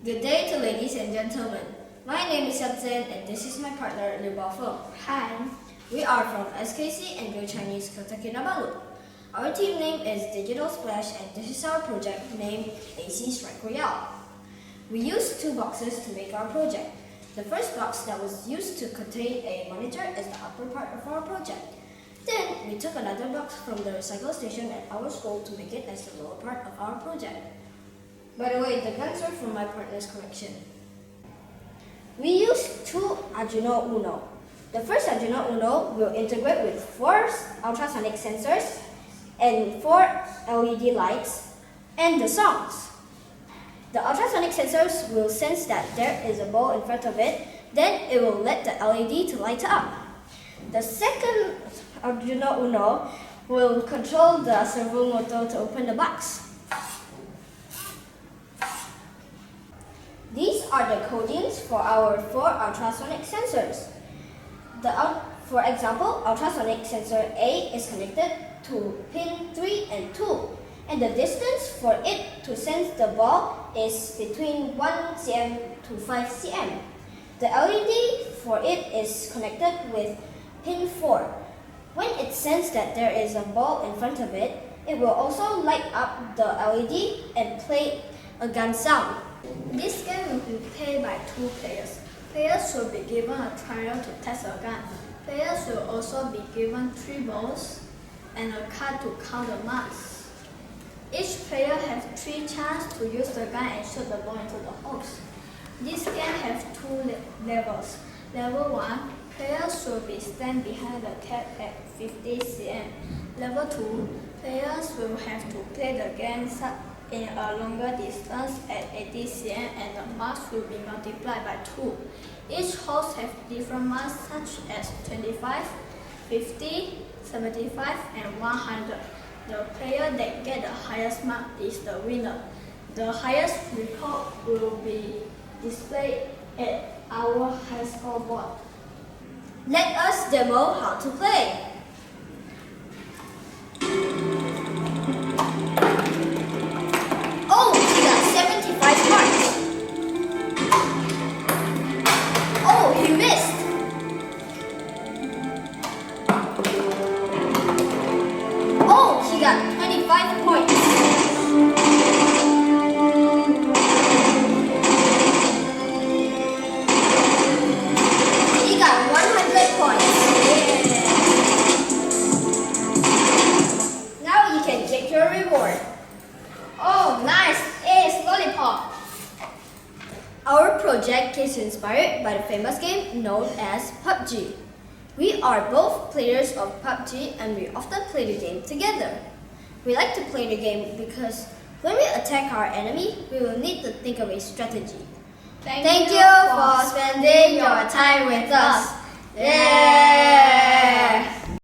Good day to ladies and gentlemen. My name is Feng and this is my partner Feng. Hi. We are from SKC Anglo Chinese, Kinabalu. Our team name is Digital Splash and this is our project named AC Strike Royale. We used two boxes to make our project. The first box that was used to contain a monitor is the upper part of our project. Then we took another box from the recycle station at our school to make it as the lower part of our project. By the way, the guns are from my partner's collection. We used two Arduino Uno. The first Arduino Uno will integrate with 4 ultrasonic sensors and 4 LED lights and the songs. The ultrasonic sensors will sense that there is a ball in front of it, then it will let the LED to light up. The second Arduino Uno will control the servo motor to open the box. These are the codings for our 4 ultrasonic sensors. For example, ultrasonic sensor A is connected to pin 3 and 2, and the distance for it to sense the ball is between 1 cm to 5 cm. The LED for it is connected with pin 4. When it senses that there is a ball in front of it, it will also light up the LED and play a gun sound. This game will be played by 2 players. Players will be given a trial to test a gun. Players will also be given 3 balls and a card to count the marks. Each player has 3 chances to use the gun and shoot the ball into the holes. This game has 2 levels. Level 1, players will be stand behind the cap at 50 cm. Level 2, players will have to play the game in a longer distance at 80 cm and the marks will be multiplied by 2. Each holes have different marks such as 25, 50, 75 and 100. The player that gets the highest mark is the winner. The highest record will be displayed at our high score board. Let us demo how to play. Oh, he got 75 marks. Oh, he missed. Oh, he got 25 points. He got 100 points. Yeah. Now you can get your reward. Oh, nice! Ace lollipop! Our project is inspired by the famous game known as PUBG. We are both players of PUBG and we often play the game together. We like to play the game because when we attack our enemy, we will need to think of a strategy. Thank you for spending your time with us. Yeah!